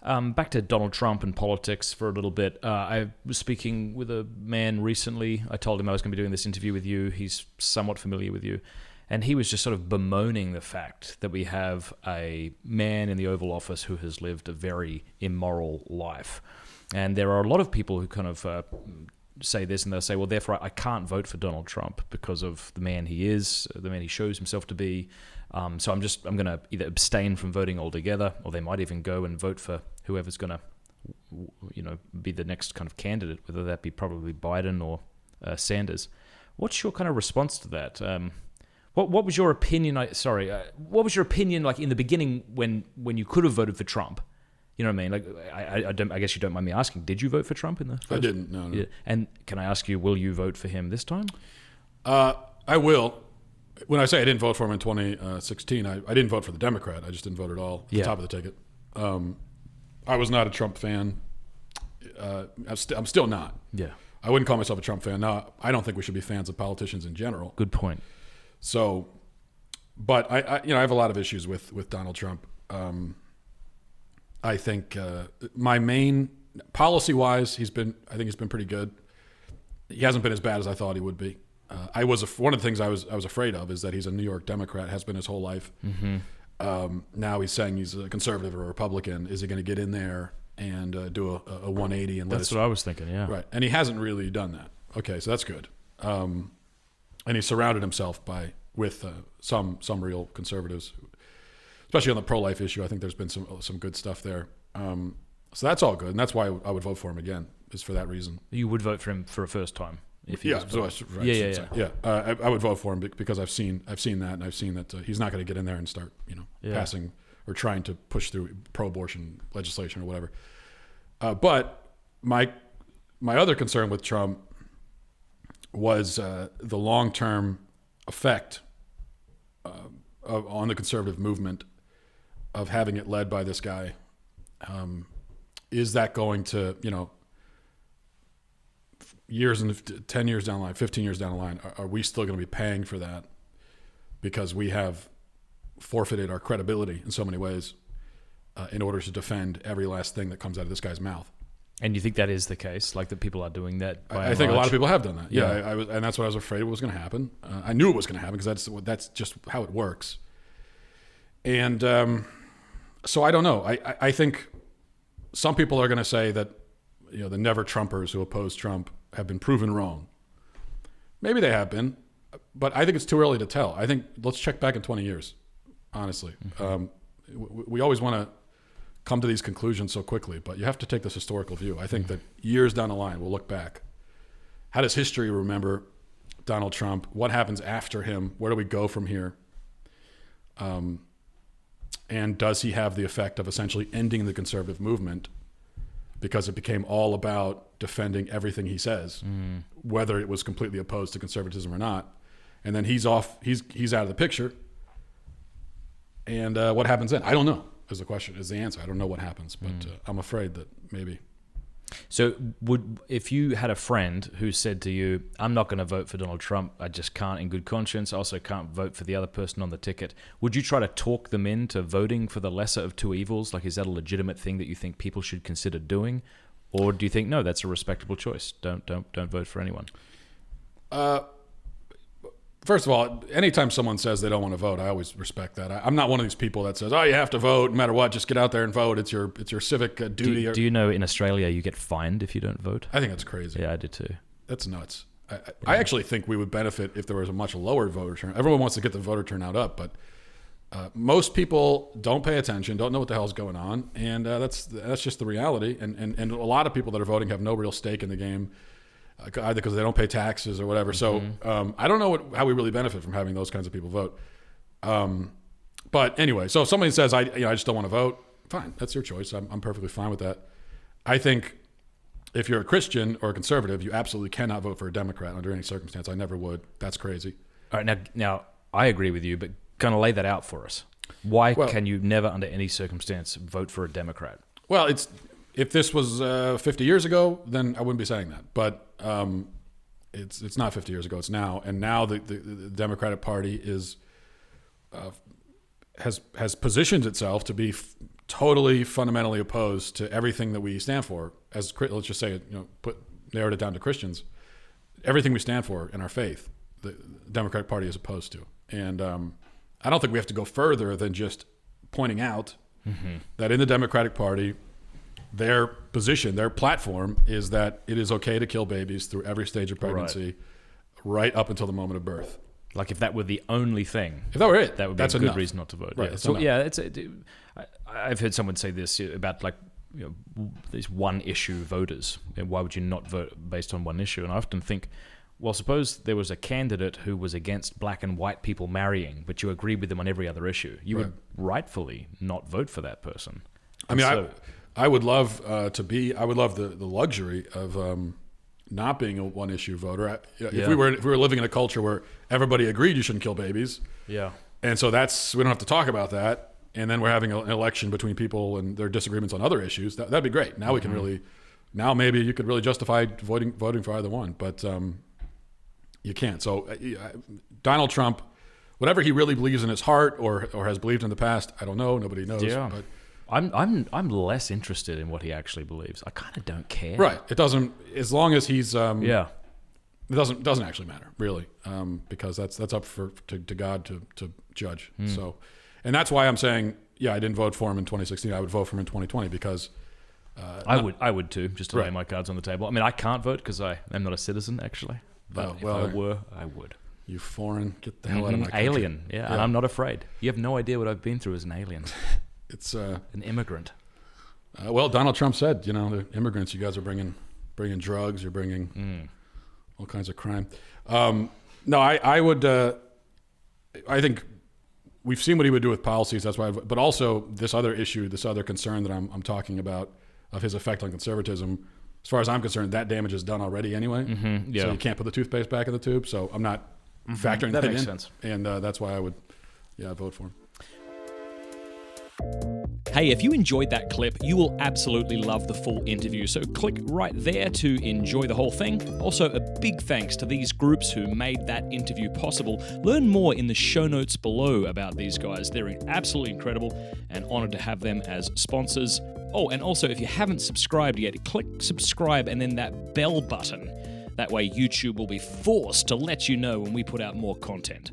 Back to Donald Trump and politics for a little bit. I was speaking with a man recently. I told him I was going to be doing this interview with you. He's somewhat familiar with you. And he was just sort of bemoaning the fact that we have a man in the Oval Office who has lived a very immoral life. And there are a lot of people who kind of say this, and they'll say, well, therefore I can't vote for Donald Trump because of the man he is, the man he shows himself to be. So I'm going to either abstain from voting altogether, or they might even go and vote for whoever's going to, be the next kind of candidate, whether that be probably Biden or Sanders. What's your kind of response to that? What was your opinion? What was your opinion like in the beginning when you could have voted for Trump? You know what I mean? Like I guess you don't mind me asking. Did you vote for Trump in the first? I didn't. No. Yeah. And can I ask you, will you vote for him this time? I will. When I say I didn't vote for him in 2016, I didn't vote for the Democrat. I just didn't vote at all at the top of the ticket. I was not a Trump fan. I'm still not. Yeah. I wouldn't call myself a Trump fan. Now, I don't think we should be fans of politicians in general. Good point. So, but I have a lot of issues with Donald Trump. I think my main policy-wise, I think he's been pretty good. He hasn't been as bad as I thought he would be. One of the things I was afraid of is that he's a New York Democrat, has been his whole life. Mm-hmm. Now he's saying he's a conservative or a Republican. Is he going to get in there and do a 180? And that's what I was thinking. Yeah, right. And he hasn't really done that. Okay, so that's good. And he surrounded himself with some real conservatives, especially on the pro-life issue. I think there's been some good stuff there. So that's all good, and that's why I would vote for him again. Is for that reason. You would vote for him for a first time. I would vote for him because I've seen that, and I've seen that he's not going to get in there and start passing or trying to push through pro-abortion legislation or whatever. But my other concern with Trump was the long-term effect on the conservative movement of having it led by this guy. Is that going to, 10 years down the line, 15 years down the line, are we still going to be paying for that because we have forfeited our credibility in so many ways in order to defend every last thing that comes out of this guy's mouth? And you think that is the case, like that people are doing that? I think a lot of people have done that. Yeah, and that's what I was afraid was going to happen. I knew it was going to happen because that's just how it works. And so I don't know. I think some people are going to say that the never Trumpers who oppose Trump have been proven wrong. Maybe they have been, but I think it's too early to tell. I think let's check back in 20 years, honestly. Mm-hmm. We always want to come to these conclusions so quickly, but you have to take this historical view. I think that years down the line, we'll look back. How does history remember Donald Trump? What happens after him? Where do we go from here? And does he have the effect of essentially ending the conservative movement because it became all about defending everything he says, whether it was completely opposed to conservatism or not? And then he's out of the picture. And what happens then? I don't know. Is the question, is the answer. I don't know what happens, but I'm afraid that maybe. So if you had a friend who said to you, I'm not going to vote for Donald Trump, I just can't in good conscience, I also can't vote for the other person on the ticket, would you try to talk them into voting for the lesser of two evils? Like, is that a legitimate thing that you think people should consider doing? Or do you think, no, that's a respectable choice, don't vote for anyone? First of all, anytime someone says they don't want to vote, I always respect that. I'm not one of these people that says, "Oh, you have to vote no matter what. Just get out there and vote. It's your civic duty." Do you know in Australia you get fined if you don't vote? I think that's crazy. Yeah, I do too. That's nuts. I actually think we would benefit if there was a much lower voter turnout. Everyone wants to get the voter turnout up, but most people don't pay attention, don't know what the hell's going on, and that's just the reality. And a lot of people that are voting have no real stake in the game. Either because they don't pay taxes or whatever. So I don't know how we really benefit from having those kinds of people vote. But anyway, so if somebody says, I just don't want to vote, fine, that's your choice. I'm perfectly fine with that. I think if you're a Christian or a conservative, you absolutely cannot vote for a Democrat under any circumstance. I never would. That's crazy. All right, now I agree with you, but kind of lay that out for us. Why can you never under any circumstance vote for a Democrat? Well, if this was 50 years ago, then I wouldn't be saying that. But it's not 50 years ago. It's now, and now the Democratic Party has positioned itself to be totally fundamentally opposed to everything that we stand for. As let's just say, narrowed it down to Christians, everything we stand for in our faith, the Democratic Party is opposed to. And I don't think we have to go further than just pointing out that in the Democratic Party, their position, their platform is that it is okay to kill babies through every stage of pregnancy, right up until the moment of birth. Like if that were the only thing, if that were it, that would be a good reason not to vote. Right. Yeah. So I've heard someone say this about these one issue voters. Why would you not vote based on one issue? And I often think, well, suppose there was a candidate who was against black and white people marrying, but you agreed with them on every other issue. You would rightfully not vote for that person. I would love I would love the luxury of not being a one issue voter. If we were living in a culture where everybody agreed you shouldn't kill babies. Yeah. And so we don't have to talk about that. And then we're having an election between people and their disagreements on other issues. That'd be great. Now we can now maybe you could really justify voting for either one, but you can't. So Donald Trump, whatever he really believes in his heart or has believed in the past, I don't know. Nobody knows. Yeah. But I'm less interested in what he actually believes. I kind of don't care. Right. It doesn't, as long as he's it doesn't actually matter really, because that's up to God to judge. So, and that's why I'm saying, I didn't vote for him in 2016. I would vote for him in 2020 because I would too, just to lay my cards on the table. I mean, I can't vote because I am not a citizen actually, but if I were, I would. You foreign, get the hell out of my country. Alien, and I'm not afraid. You have no idea what I've been through as an alien. It's an immigrant. Well, Donald Trump said, the immigrants, you guys are bringing drugs, you're bringing all kinds of crime. No, I would. I think we've seen what he would do with policies. That's why. But also this other issue, this other concern that I'm talking about of his effect on conservatism. As far as I'm concerned, that damage is done already anyway. So you can't put the toothpaste back in the tube. So I'm not factoring that makes in. Sense. And that's why I would, vote for him. Hey, if you enjoyed that clip, you will absolutely love the full interview, so click right there to enjoy the whole thing. Also, a big thanks to these groups who made that interview possible. Learn more in the show notes below about these guys. They're absolutely incredible and honored to have them as sponsors. Oh, and also, if you haven't subscribed yet, click subscribe and then that bell button. That way YouTube will be forced to let you know when we put out more content.